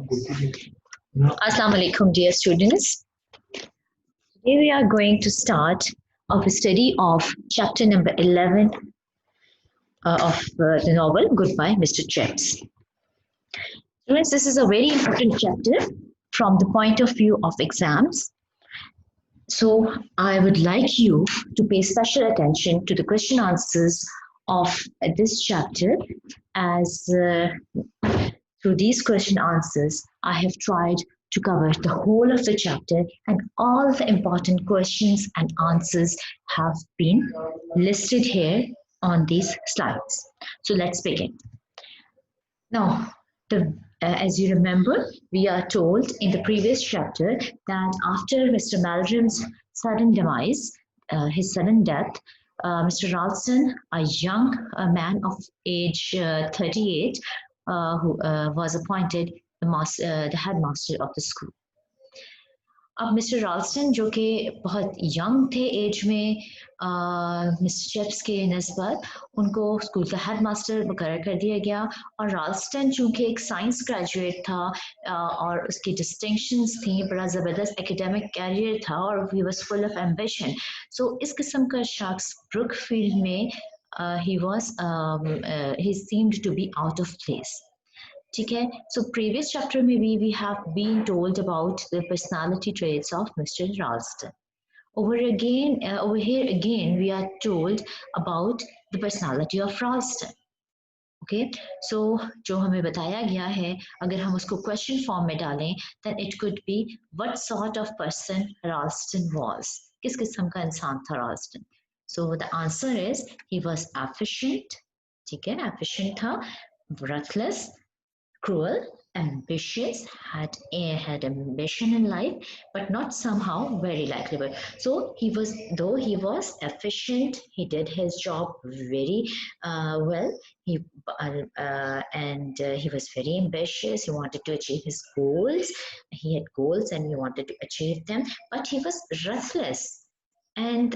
Assalamu alaikum, dear students. Today we are going to start of a study of chapter number 11 of the novel Goodbye, Mr. Chips. Students, this is a very important chapter from the point of view of exams. So I would like you to pay special attention to the question answers of this chapter, as through these question answers, I have tried to cover the whole of the chapter, and all the important questions and answers have been listed here on these slides. So let's begin. Now, as you remember, we are told in the previous chapter that after Mr. Meldrum's sudden demise, his sudden death, Mr. Ralston, a young man of age 38, who was appointed the headmaster of the school. अब mister राल्स्टन जो कि बहुत young थे as में mister chips के नस्बत उनको school का हेडमास्टर मुकर्रर कर दिया गया और राल्स्टन चूँकि एक साइंस ग्रेजुएट था और उसकी डिस्टिंक्शंस थी बड़ा ज़बरदस्त एकेडमिक कैरियर था और he was full of ambition so इस किस्म का शख्स ब्रुकफील्ड में he seemed to be out of place. Okay, so previous chapter maybe we have been told about the personality traits of Mr. Ralston. Over here again we are told about the personality of Ralston. Okay, so जो हमें बताया गया है अगर हम उसको question form में डालें then it could be what sort of person Ralston was. किस किस्म का इंसान था Ralston? So the answer is he was efficient. ठीक है, efficient था, breathless, cruel, ambitious, had ambition in life, but not somehow very likable. So though he was efficient, he did his job very well. He was very ambitious. He wanted to achieve his goals. He had goals and he wanted to achieve them, but he was ruthless. And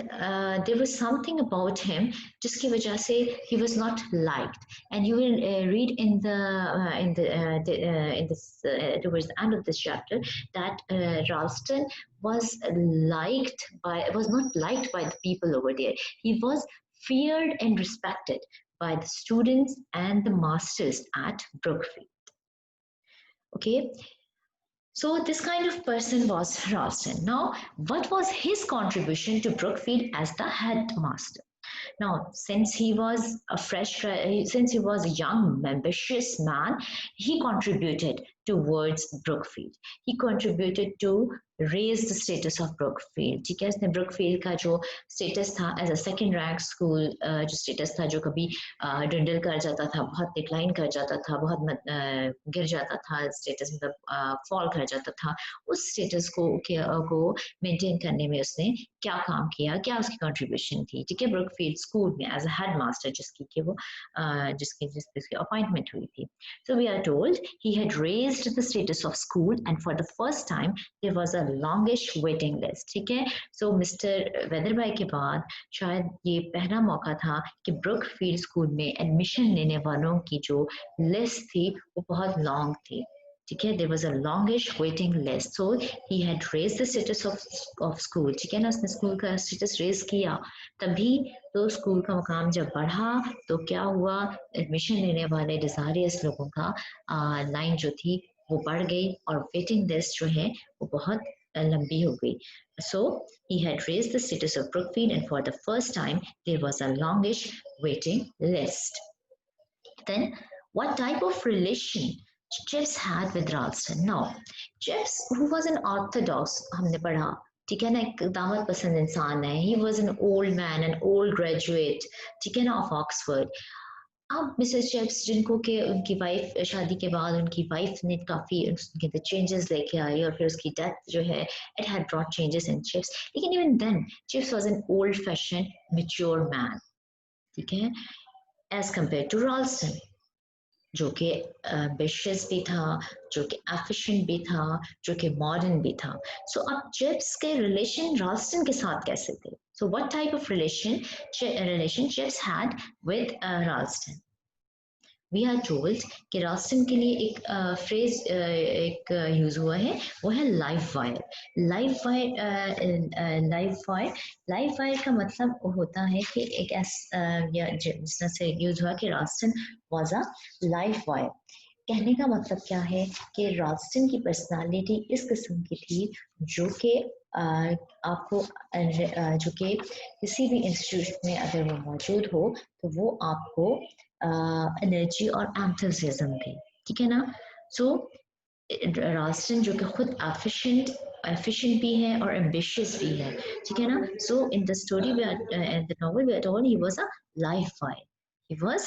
there was something about him जिसकी वजह से he was not liked, and you will read in this towards the end of this chapter that Ralston was not liked by the people over there. He was feared and respected by the students and the masters at Brookfield. Okay. So this kind of person was Ralston. Now, what was his contribution to Brookfield as the headmaster? Now, since he was a young, ambitious man, he contributed towards Brookfield. He contributed to raise the status of Brookfield. ठीक है, इसने Brookfield का जो status था as a second rank school, जो status था जो कभी dwindle कर जाता था, बहुत decline कर जाता था, बहुत गिर जाता था, status मतलब fall कर जाता था, उस status को maintain करने में उसने क्या काम किया, क्या उसकी contribution थी, ठीक है, Brookfield school में as a headmaster जिसकी appointment हुई थी. So we are told he had raised the status of school, and for the first time there was a longish waiting list. ठीक है, so Mr. वेदरबाई के बाद शायद ये पहला मौका था कि ब्रुकफील्ड स्कूल में एडमिशन लेने वालों की जो लिस्ट थी वो बहुत लॉन्ग थी. ठीक है, there was a longish waiting list. So he had raised the status of school. ठीक है ना, उसने स्कूल का status raise किया, तभी तो स्कूल का मकाम जब बढ़ा तो क्या हुआ, एडमिशन लेने वाले डिजारियस लोगों का लाइन जो थी वो बढ़ गई और वेटिंग लिस्ट जो है वो बहुत लंबी हो गई. So he had raised the status of Brookfield, and for the first time there was a longish waiting list. Then what type of relation Chips had with Ralston? Now, Chips, who was an orthodox, हमने पढ़ा, ठीक है ना, एक दामद पसंद इंसान है. He was an old man, an old graduate, ठीक है ना, of Oxford. अब मिसेस चिप्स जिनको के उनकी वाइफ शादी के बाद उनकी वाइफ ने काफ़ी उनके अंदर चेंजेस लेके आई और फिर उसकी डेथ जो है it had brought changes in Chips. लेकिन even then Chips was an old fashioned mature man, ठीक है, as compared to Ralston जो कि ambitious भी था, जो कि efficient भी था, जो कि modern भी था. So अब Chips के relation Ralston के साथ कैसे थे? So what type of relationship Chips had with Ralston? We are told कि रास्टन के लिए एक फ्रेज एक यूज हुआ है, वो है live wire. Live wire live wire का मतलब होता है कि एक जिस तरह से यूज हुआ कि रास्टन वाज अ लाइव वायर। कहने का मतलब क्या है कि रास्टन की पर्सनालिटी इस किस्म की थी जो कि आपको जो कि किसी भी इंस्टीट्यूट में अगर वो मौजूद हो तो वो आपको एनर्जी और एंथुसियाज्म दे, ठीक है ना। सो रास्टन जो कि खुद एफिशिएंट भी है और एम्बिशियस भी है, ठीक है ना। So in the story in the novel we are told he was a life fire, he was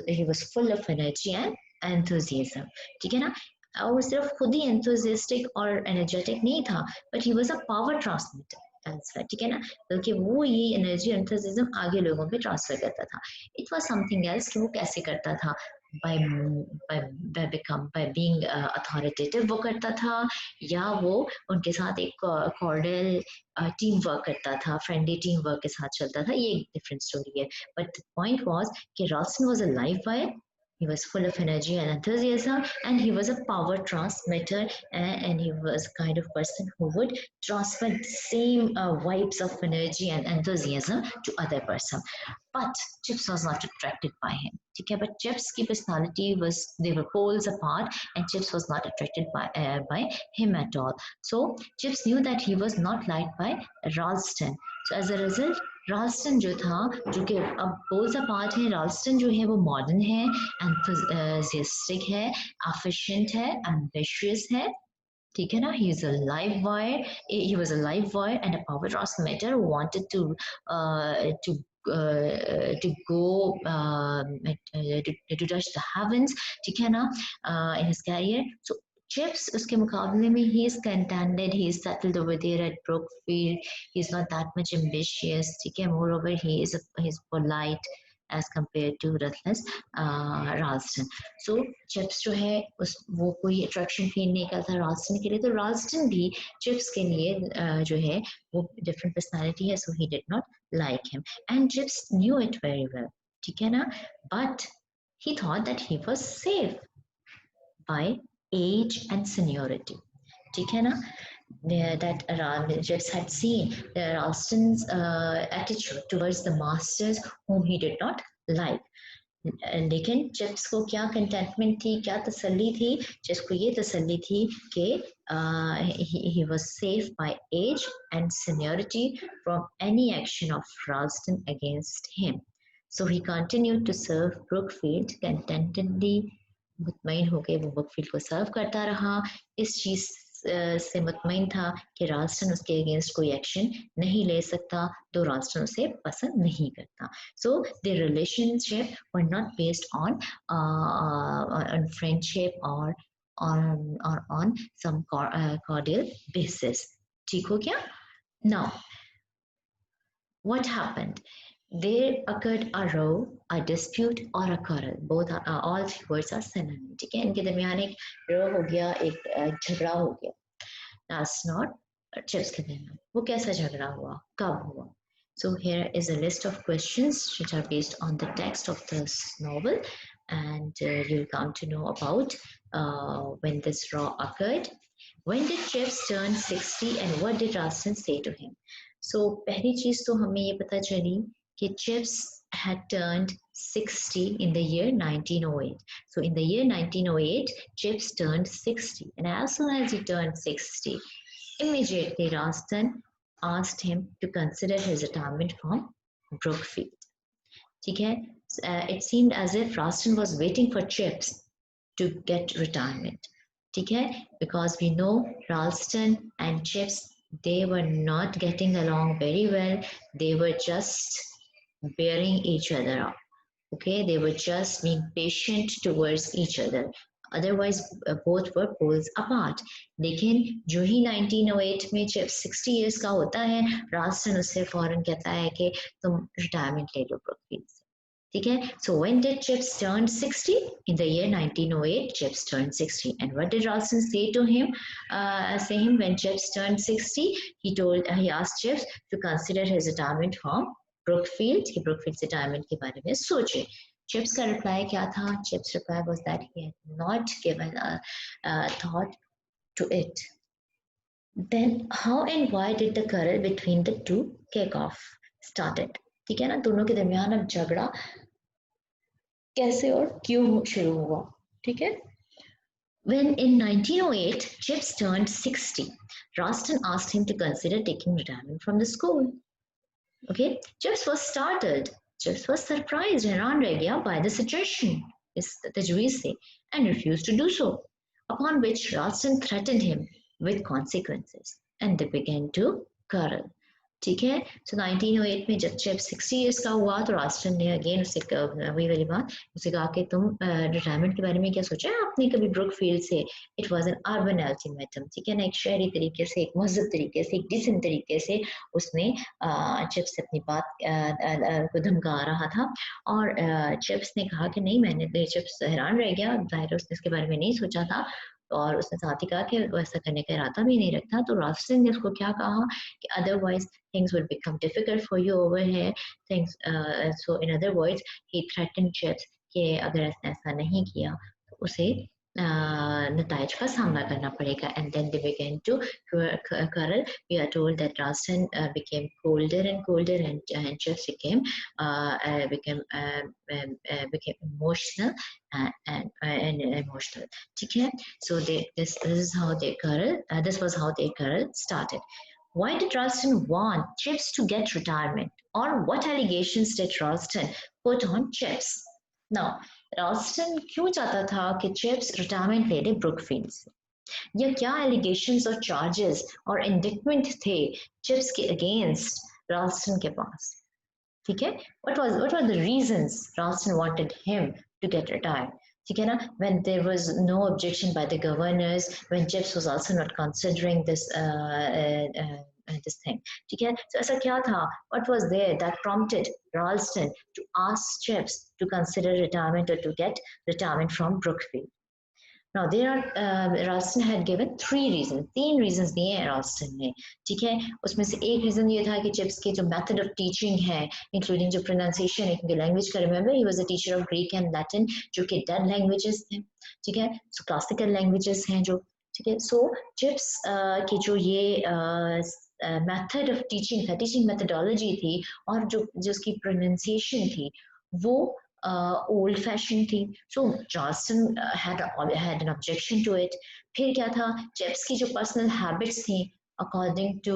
he was full of energy and enthusiasm, ठीक है ना। और वो सिर्फ खुद ही enthusiastic और energetic नहीं था, but he was a power transmitter as well, ठीक है ना। बल्कि वो ये एनर्जी एंथुसिज्म आगे लोगों पे ट्रांसफर करता था। इट वाज समथिंग एल्स कि वो कैसे करता था, by by being authoritative वो करता था, या वो उनके साथ एक कॉर्डियल टीम वर्क करता था, फ्रेंडली टीम वर्क के साथ चलता था, ये एक डिफरेंट स्टोरी है। बट द पॉइंट वाज कि Ralston was a live wire, he was full of energy and enthusiasm, and he was a power transmitter, and he was kind of person who would transfer the same vibes of energy and enthusiasm to other person. But Chips was not attracted by him, ठीक है। But Chips की personality was, they were poles apart, and Chips was not attracted by him at all. So Chips knew that he was not liked by Ralston. So as a result राल्स्टन जो था, जो कि अब poles apart है, राल्स्टन जो है वो modern है, एंथुसियास्टिक है, एफिशिएंट है, एम्बिशियस है, ठीक है ना। he is a live wire, he was a live wire and a power transmitter who wanted to go to touch the heavens, ठीक है ना, in his career. So Chips उसके मुकाबले में he is contented, he is settled over there at Brookfield, he is not that much ambitious, ठीक है। Moreover he is polite as compared to Ruthless Ralston. So Chips जो है उस वो कोई attraction feel नहीं करता Ralston के लिए, तो Ralston भी Chips के लिए जो है वो different personality है, so he did not like him, and Chips knew it very well, ठीक है ना। But he thought that he was safe by age and seniority, ठीक है ना। That Chips had seen Ralston's attitude towards the masters whom he did not like. लेकिन chips को क्या containment थी, क्या तसल्ली थी, चिप्स को ये तसल्ली थी कि he was safe by age and seniority from any action of Ralston against him. So he continued to serve Brookfield contentedly, मुतमईन होकर वो ब्रुकफील्ड को सर्व करता रहा। इस चीज से मुतमईन था कि राल्स्टन उसके अगेंस्ट कोई एक्शन नहीं ले सकता, तो राल्स्टन उसे पसंद नहीं करता। So the relationship were not based on friendship और on some cordial basis, ठीक हो गया। Now what happened? There occurred a row, a dispute, or a quarrel. Both are, all three words are synonym. ठीक है, इनके दरमियान एक रो हो गया, एक झगड़ा हो गया। That's not Chips के दरमियान। वो कैसा झगड़ा हुआ, कब हुआ? So here is a list of questions which are based on the text of this novel, and you'll come to know about when this row occurred. When did Chips turn 60, and what did Ralston say to him? So पहली चीज तो हमें ये पता चली कि Chips had turned 60 in the year 1908. So in the year 1908, Chips turned 60, and as soon as he turned 60, immediately Ralston asked him to consider his retirement from Brookfield. ठीक है, it seemed as if Ralston was waiting for Chips to get retirement. ठीक है, because we know Ralston and Chips, they were not getting along very well. They were just bearing each other up. Okay, they were just being patient towards each other. Otherwise both were poles apart. लेकिन जो ही 1908 में Chips 60 years का होता है, Ralston उससे फौरन कहता है कि तुम रिटायरमेंट ले लो ब्रुकफील्ड से, ठीक है। So when did Chips turn 60? In the year 1908, Chips turned 60. And what did Ralston say to him? When Chips turned 60, he asked Chips to consider his retirement from Brookfield. कि Brookfield retirement के बारे में सोचे। Chips का reply क्या था? Chips reply was that he had not given a thought to it. Then how and why did the quarrel between the two kick off started? ठीक है ना, दोनों के दरमियान अब झगड़ा कैसे और क्यों शुरू हुआ? ठीक है. When in 1908 Chips turned 60, Ralston asked him to consider taking retirement from the school. Okay, Chips was startled. Chips was surprised and हैरान by the suggestion, इस तजवीज़ से, and refused to do so. Upon which Ralston threatened him with consequences, and they began to quarrel. ठीक है. So 1908 में जब chip 60 years का हुआ तो रास्टन ने अगेन उससे वही वाली बात उसे कहा कि तुम रिटायरमेंट के बारे में क्या सोचा है आपने कभी ब्रुकफील्ड से. It was an urban ultimatum. ठीक है ना, एक शहरी तरीके से, एक महज़ब तरीके से, एक डिसेंट तरीके से उसने चिप्स से अपनी बात को धमका रहा था. और चिप्स ने कहा कि नहीं, मैंने चिप्स हैरान रह गया, जाहिर उसने इसके बारे में नहीं सोचा था और उसने साथ ही कहा कि वो ऐसा करने का इरादा भी नहीं रखता. तो रास्टन ने उसको क्या कहा कि otherwise things will become difficult for you over here. So in other words, he threatened Chips कि अगर इसने ऐसा नहीं किया तो उसे नताइज का सामना करना पड़ेगा. And then they began to quarrel. We are told that Ralston became colder and colder, and Chips became emotional and emotional. ठीक है. So this is how they quarrel. This was how they quarrel started. Why did Ralston want Chips to get retirement? Or what allegations did Ralston put on Chips? Now, Ralston क्यों चाहता था कि Chips retirement ले ले Brookfield से? या क्या allegations और charges और indictment थे Chips के against Ralston के पास? ठीक है? What were the reasons Ralston wanted him to get retired? ठीक है ना, when there was no objection by the governors, when Chips was also not considering this this thing. ठीक है, so ऐसा क्या था? What was there that prompted Ralston to ask Chips to consider retirement or to get retirement from Brookfield? Now there are Ralston had given तीन reasons दिए हैं Ralston ने. ठीक है, उसमें से एक reason ये था कि Chips के जो method of teaching है, including जो pronunciation है, क्योंकि language का remember he was a teacher of Greek and Latin जो कि dead languages थे. ठीक है, so classical languages हैं जो. ठीक है, so Chips की जो ये method of teaching था, teaching methodology थी और जो उसकी pronunciation थी वो old fashioned थी. So Ralston had an objection to it. फिर क्या था, Chips की जो personal habits थी according to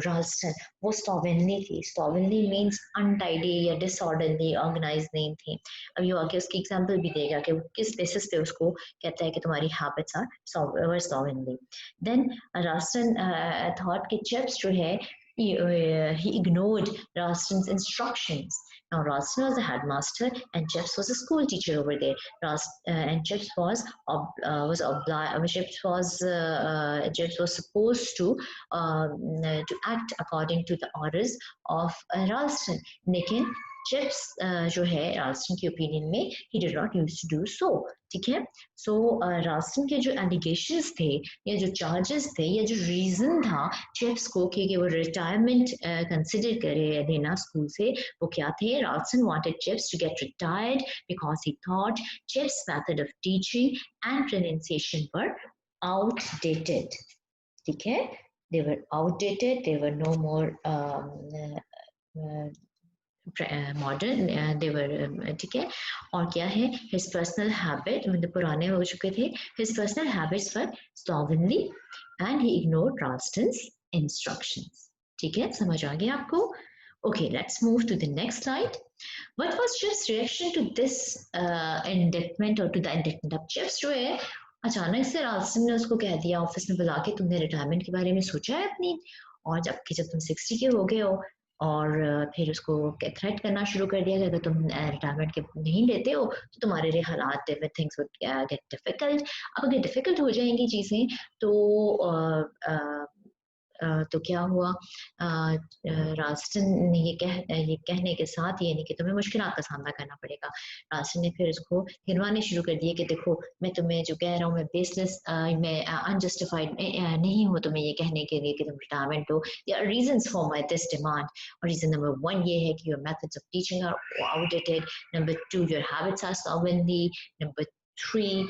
Ralston वो slovenly थी. Slovenly means untidy या disorderly, organized नहीं थी. अब ये आके उसकी example भी देगा कि किस basis पे उसको कहता है कि तुम्हारी habits are slovenly. Then Ralston thought कि Chips जो है he ignored Ralston's instructions. Now Ralston was the headmaster and Chips was a school teacher over there. And Chips was supposed to act according to the orders of Ralston. लेकिन Chips जो है Ralston की opinion में he did not used to do so. ठीक है, so Ralston के जो allegations थे या जो charges थे या जो reason था Chips को कि वो retirement consider करे लेना school से, वो क्या थे? Ralston wanted Chips to get retired because he thought Chips' method of teaching and pronunciation were outdated. ठीक है, they were outdated, they were no more modern, they were ठीक है. और क्या है, his personal habit मतलब पुराने हो चुके थे, his personal habits were slovenly and he ignored Ralston's instructions. ठीक है, समझ आ गया आपको? Okay, let's move to the next slide. What was Chips' reaction to this indictment or to the indictment of Chips जो है अचानक से Ralston ने उसको कह दिया ऑफिस में बुला के तुमने रिटायरमेंट के बारे में सोचा है अपनी, और जब तुम 60 के हो गए हो और फिर उसको थ्रेट करना शुरू कर दिया कि अगर तुम रिटायरमेंट के नहीं लेते हो तो तुम्हारे लिए हालात थिंग्स वुड गेट डिफिकल्ट. अब अगर डिफिकल्ट हो जाएंगी चीज़ें तो तो क्या हुआ, राल्स्टन ने ये कहने के साथ यानी कि तुम्हें मुश्किलात का सामना करना पड़ेगा। राल्स्टन ने फिर उसको गिनवाने शुरू कर दिए कि देखो मैं तुम्हें जो कह रहा हूँ मैं बेसलेस, मैं अनजस्टिफाइड नहीं हूँ तुम्हें ये कहने के लिए कि तुम रिटायरमेंट हो। There are reasons for my this demand, और रीजन नंबर 1 ये है कि your methods of teaching are outdated, number 2 your habits are slovenly, number 3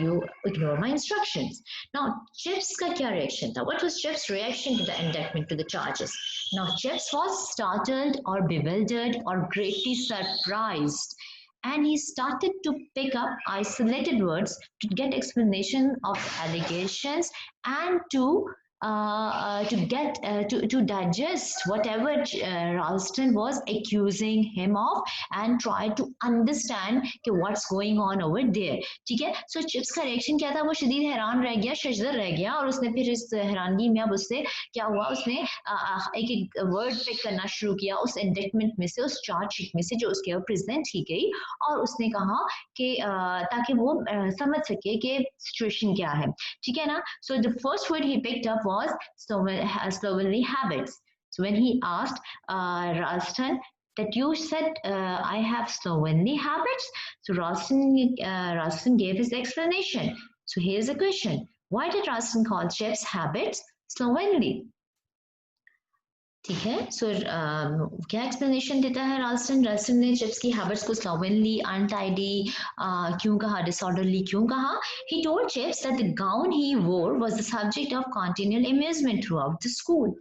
you ignore my instructions. Now Chips का क्या reaction था? What was Chips' reaction to the indictment, to the charges? Now Chips was startled or bewildered or greatly surprised, and he started to pick up isolated words to get explanation of allegations and to digest whatever Ralston was accusing him of and try to understand कि what's going on over there. ठीक है, so chips का reaction क्या था, वो शदीद हैरान रह गया, शजदर रह गया, और उसने फिर इस हैरानगी में अब उससे क्या हुआ, उसने एक एक वर्ड पिक करना शुरू किया उस इंडिक्टमेंट में से, उस चार्जशीट में से जो उसके ऊपर प्रेजेंट की गई, और उसने कहा कि ताकि वो समझ सके कि सिचुएशन क्या है। ठीक है ना, so the first word he picked up was slovenly habits. So when he asked Ralston that you said I have slovenly habits, so Ralston gave his explanation. So here's the question: why did Ralston call Chips' habits slovenly? ठीक है, सो क्या explanation देता है राल्स्टन? राल्स्टन ने chips की habits को स्लोवेनली, untidy क्यों कहा, डिसऑर्डरली क्यों कहा? He told Chips that the gown he wore was the subject of continual amusement throughout the school.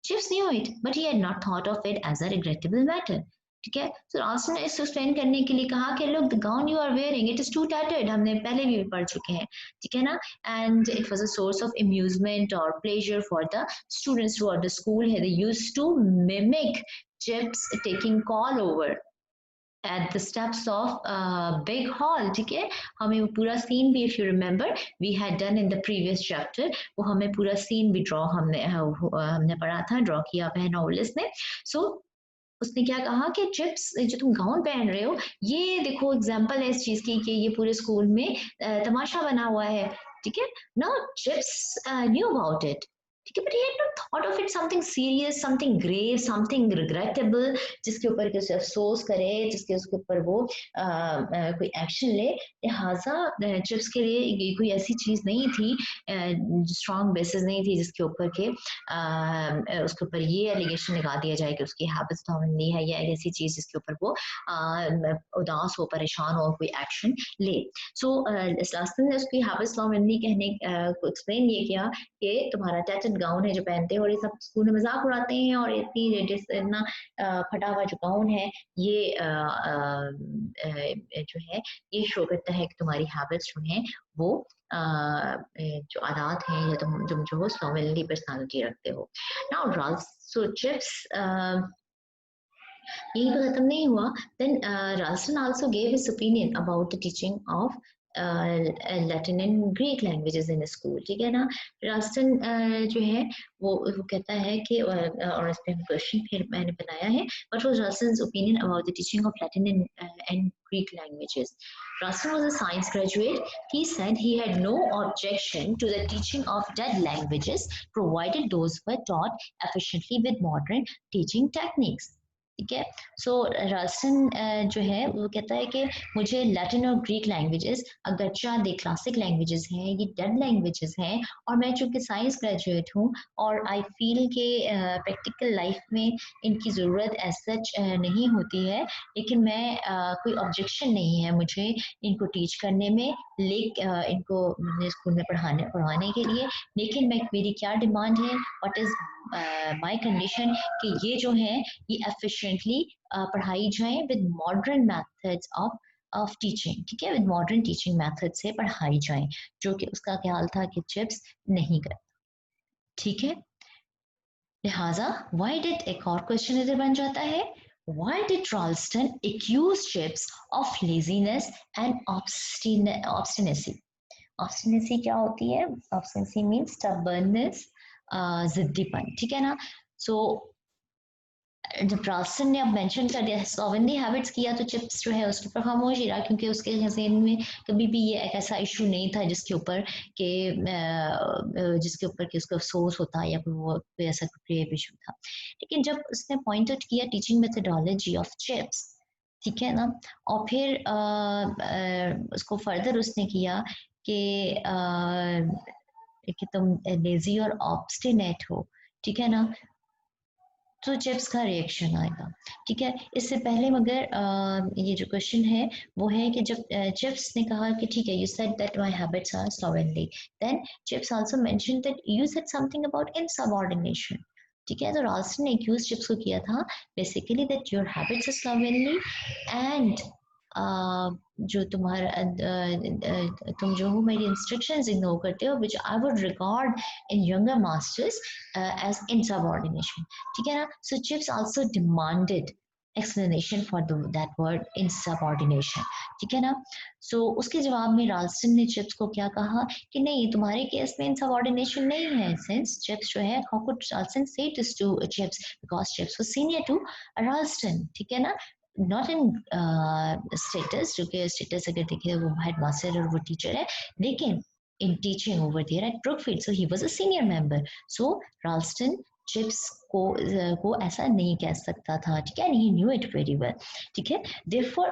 Chips knew it, but he had not thought of it as a regrettable matter. ठीक है, so राल्स्टन ने इसको explain करने के लिए कहा कि look, the gown you are wearing, it is too tattered. हमने पहले भी पढ़ चुके हैं, ठीक है ना? And it was a source of amusement or pleasure for the students throughout the school. They used to mimic Chips taking call over at the steps of big hall. ठीक है, हमें वो पूरा सीन भी, if you remember, we had done in the previous chapter, वो हमें पूरा scene भी ड्रॉ हमने पढ़ा था, ड्रॉ किया है नॉवेलिस्ट ने। So उसने क्या कहा कि चिप्स जो तुम गाउन पहन रहे हो, ये देखो एग्जाम्पल है इस चीज की कि ये पूरे स्कूल में तमाशा बना हुआ है। ठीक है, now Chips knew about it, ठीक है, but he had not thought of it something serious, something grave, something regrettable, जिसके ऊपर कि उसे अफसोस करे, जिसके उसके ऊपर वो कोई एक्शन ले। लिहाजा चिप्स के लिए ये कोई ऐसी चीज नहीं थी, स्ट्रॉन्ग बेसिस नहीं थी जिसके ऊपर के उसके ऊपर ये एलिगेशन लगा दिया जाए कि उसकी हैबिट्स स्लोवेनली है, या ऐसी चीज जिसके ऊपर वो उदास हो, परेशान हो, कोई एक्शन ले। सो राल्स्टन ने उसकी हैबिट्स स्लोवेनली कहने को एक्सप्लेन ये किया कि तुम्हारा टैटेड गाउन है जो पहनते हो, और ये सब स्कूल में मजाक उड़ाते हैं, और इतना फटा हुआ जो गाउन है ये जो है ये शो करता है कि तुम्हारी हैबिट्स जो हैं वो जो आदात हैं या तुम जो हो स्लोवेनली पर्सनालिटी रखते हो। नाउ सो चिप्स यही तो खत्म नहीं हुआ, then Ralston also gave his opinion about the teaching of Latin and Greek languages in school. ठीक है ना, राल्स्टन जो है वो कहता है कि और इस पे क्वेश्चन फिर मैंने बनाया है, what was Ralston's opinion about the teaching of Latin and Greek languages. Ralston was a science graduate. He said he had no objection to the teaching of dead languages, provided those were taught efficiently with modern teaching techniques. ठीक है, सो राल्स्टन जो है वो कहता है कि मुझे Latin और ग्रीक लैंग्वेजेस अगरचा दे क्लासिक लैंग्वेजेस हैं, ये डेड लैंग्वेजेस हैं, और मैं चूंकि साइंस ग्रेजुएट हूँ और आई फील कि प्रैक्टिकल लाइफ में इनकी ज़रूरत एज सच नहीं होती है, लेकिन मैं कोई ऑब्जेक्शन नहीं है मुझे इनको टीच करने में, इनको स्कूल में पढ़ाने के लिए, लेकिन मेरी क्या डिमांड है, व्हाट इज़ माय कंडीशन कि ये जो है ये एफिशिएंटली पढ़ाई जाए with modern methods of teaching. ठीक है, विद मॉडर्न टीचिंग मेथड से पढ़ाई जाए, जो कि उसका ख्याल था कि चिप्स नहीं करता। ठीक है, लिहाजा व्हाई डिड, एक और क्वेश्चन इधर बन जाता है, why did Ralston accuse Chips of laziness and obstinacy? Obstinacy क्या होती है? ऑब्स्टिनेसी मींस स्टबर्ननेस, जिद्दीपन। ठीक है ना, सो जब राल्सन ने अब मेंशन कर दिया स्लोवेनली हैबिट्स किया तो चिप्स जो है उसके ऊपर खामोश ही रहा, क्योंकि उसके ज़हन में कभी भी ये एक ऐसा इशू नहीं था जिसके ऊपर कि उसको अफसोस होता या कोई ऐसा क्रिएटिव इशू था। लेकिन जब उसने पॉइंट आउट किया टीचिंग मेथोडोलॉजी ऑफ चिप्स, ठीक है ना, और फिर उसको फर्दर उसने किया कि तुम लेजी और ऑब्स्टिनेट हो, ठीक है ना, तो चिप्स का रिएक्शन आएगा। ठीक है, इससे पहले मगर ये जो क्वेश्चन है वो है कि जब चिप्स ने कहा कि ठीक है you said that my habits are slovenly, then Chips also mention that you said something about insubordination. ठीक है, तो राल्सन ने एक्यूज चिप्स को किया था basically that your habits are slovenly and जो तुम्हारा तुम जो हो मेरी इंस्ट्रक्शंस इग्नोर करते हो which I would record in younger masters as insubordination. ठीक है ना, so Chips also demanded explanation for that word insubordination। ठीक है ना, सो उसके जवाब में राल्सन ने चिप्स को क्या कहा कि नहीं तुम्हारे केस में insubordination नहीं है, सिंस चिप्स जो है how could राल्सन say this to chips because chips was senior to राल्सन। ठीक है ना, नॉट इन स्टेटस, जो कि स्टेटस अगर देखें वो हेड मास्टर और वो टीचर है, लेकिन in teaching over there at Brookfield, so he was a senior member, so Ralston chips को ऐसा नहीं कह सकता था। ठीक है, he knew it very well। ठीक है, therefore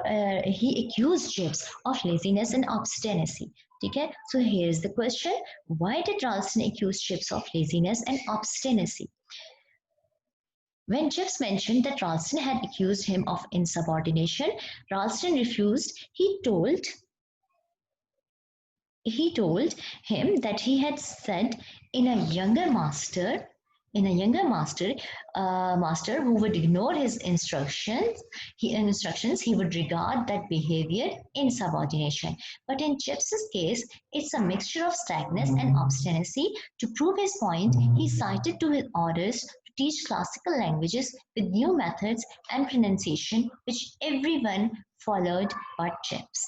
he accused chips of laziness and obstinacy। ठीक है, so here is the question, why did Ralston accuse chips of laziness and obstinacy? When Chips mentioned that Ralston had accused him of insubordination, Ralston refused. He told him that he had said in a younger master master who would ignore his instructions, he would regard that behavior insubordination. But in Chips's case, it's a mixture of slackness and obstinacy. To prove his point, he cited to his orders to teach classical languages with new methods and pronunciation, which everyone followed but Chips।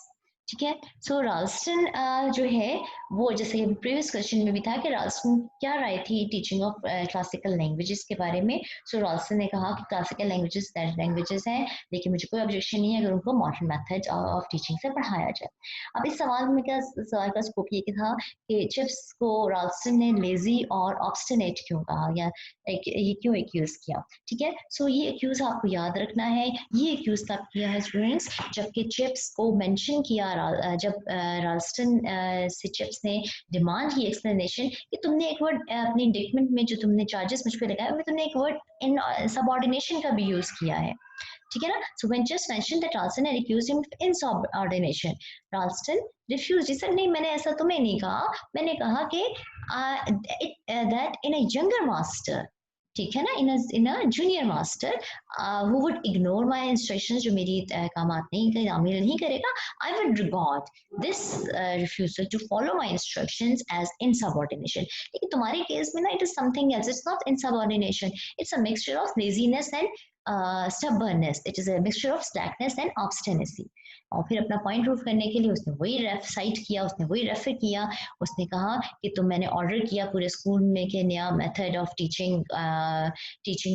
ठीक है, सो राल्स्टन जो है वो जैसे previous question में भी था कि राल्स्टन क्या राय थी टीचिंग ऑफ क्लासिकल लैंग्वेजेस के बारे में। सो राल्स्टन ने कहा कि क्लासिकल लैंग्वेजेस लैंग्वेजेस हैं, लेकिन मुझे कोई ऑब्जेक्शन नहीं है अगर उनको मॉडर्न मेथड ऑफ टीचिंग से पढ़ाया जाए। अब इस सवाल का स्कोप ये था कि चिप्स को राल्स्टन ने लेजी और ऑब्स्टिनेट क्यों कहा या ये क्यों एक्यूज किया। ठीक है, सो ये एक्यूज आपको याद रखना है, ये एक्यूज कब किया है स्टूडेंट्स, जबकि चिप्स को मेंशन किया जब राल्स्टन से चिप्स ने डिमांड की एक्सप्लेनेशन कि तुमने एक वर्ड अपने इंडिक्टमेंट में जो तुमने चार्जेस मुझ पे लगाए उसमें तुमने एक वर्ड इन सबऑर्डिनेशन का भी यूज किया है। ठीक है ना, so when just mention that Ralston had accused him of insubordination, Ralston refuse, sir नहीं मैंने ऐसा तुम्हें नहीं कहा, मैंने कहा कि that in a younger master, ठीक है ना, in a junior master who would ignore my instructions, जो मेरी कामात नहीं तामील नहीं करेगा, I would regard this refusal to follow my instructions as insubordination. लेकिन तुम्हारे केस में ना it is something else, it's not insubordination, it's a mixture of laziness and stubbornness, it is a mixture of slackness and obstinacy। और फिर अपना point prove करने के लिए उसने वही साइट किया, उसने वही रेफर किया, उसने कहा कि तुम मैंने ऑर्डर किया पूरे स्कूल में कि नया method of teaching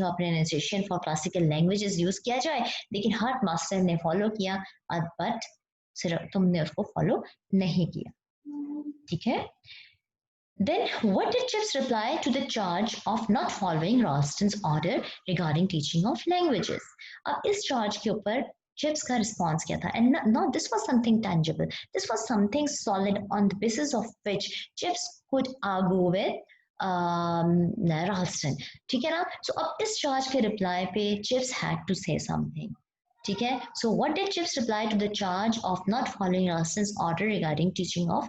of pronunciation for classical languages use किया जाए, लेकिन हर मास्टर ने फॉलो किया बट सिर्फ तुमने उसको फॉलो नहीं किया। ठीक है, then what did Chips reply to the charge of not following Ralston's order regarding teaching of languages? अब इस charge के ऊपर Chips का response क्या था? And no, this was something tangible. This was something solid on the basis of which Chips could argue with Ralston। ठीक है ना? So अब इस charge के reply पे Chips had to say something। ठीक है, so what did Chips reply to the charge of not following Ralston's order regarding teaching of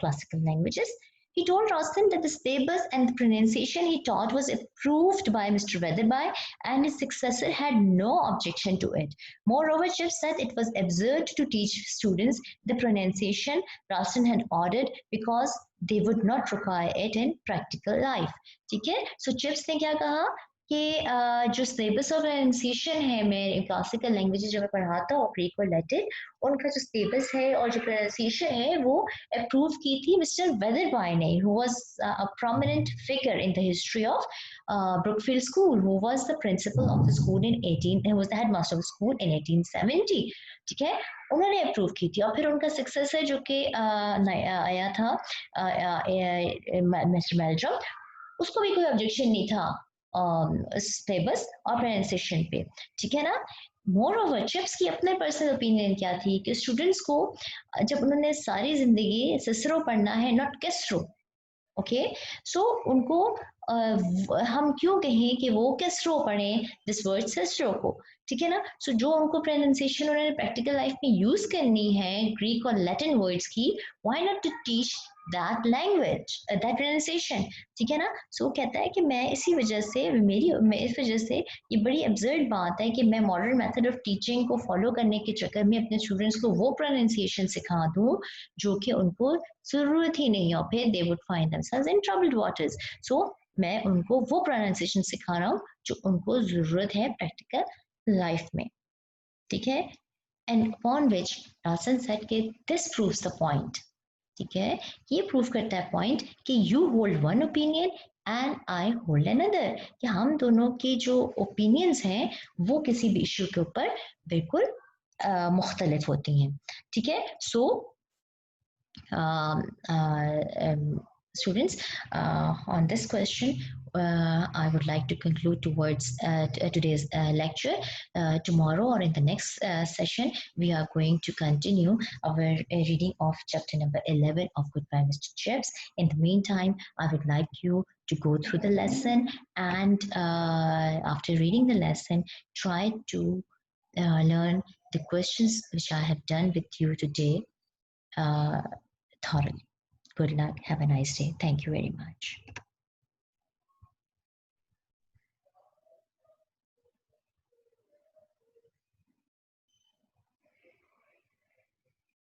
classical languages? He told Ralston that the syllabus and the pronunciation he taught was approved by Mr. Weatherby and his successor had no objection to it. Moreover, Chips said it was absurd to teach students the pronunciation Ralston had ordered because they would not require it in practical life। ठीक है, so Chips ने क्या कहा कि जो syllabus of pronunciation है, मैं classical languages जब मैं पढ़ाता हूँ ग्रीक और लैटिन, उनका जो सिलेबस है और जो प्रोनाउंसिएशन है वो अप्रूव की थी मिस्टर वेदरबाई ने, who was a prominent figure in the history of Brookfield School, who was the principal of the school in 18, who was the headmaster of the school in 1870. ठीक है, उन्होंने approve की थी। और फिर उनका सक्सेसर जो कि आया था मिस्टर मेल्ड्रम, उसको भी कोई ऑब्जेक्शन नहीं था सिलेबस और प्रोनाउंसिएशन पे, ठीक है ना। मोर ओवर चिप्स की अपने पर्सनल ओपिनियन क्या थी कि स्टूडेंट्स को जब उन्होंने सारी जिंदगी सिसरो पढ़ना है, नॉट केस्ट्रो, ओके, सो उनको हम क्यों कहें कि वो केस्ट्रो पढ़ें दिस वर्ड सिस्ट्रो को, ठीक है ना। सो जो उनको प्रोनाउंसिएशन उन्होंने प्रैक्टिकल लाइफ में यूज करनी है ग्रीक और लैटिन वर्ड्स की, why not to teach that language that pronunciation, ठीक है ना। सो कहता है कि मैं इसी वजह से इस वजह से ये बड़ी एब्सर्ड बात है कि मैं मॉडर्न मेथड ऑफ टीचिंग को फॉलो करने के चक्कर में अपने स्टूडेंट्स को वो प्रोनाउंसिएशन सिखा दूं जो कि उनको जरूरत ही नहीं, और फिर they would find themselves in troubled waters. So मैं उनको वो प्रोनाउंसिएशन सिखा रहा हूँ जो उनको जरूरत है प्रैक्टिकल लाइफ में, ठीक है। And upon which Dawson said कि दिस प्रूव्स द पॉइंट, ठीक है, ये प्रूव करता है पॉइंट कि you hold one opinion and I hold another, कि हम दोनों की जो ओपिनियंस हैं वो किसी भी इश्यू के ऊपर बिल्कुल मुख्तलिफ होती हैं, ठीक है। सो students, on this question, I would like to conclude towards today's lecture. Tomorrow or in the next session, we are going to continue our reading of chapter number 11 of Goodbye Mr. Chips. In the meantime, I would like you to go through the lesson, and after reading the lesson, try to learn the questions which I have done with you today thoroughly. Good luck. Have a nice day. Thank you very much.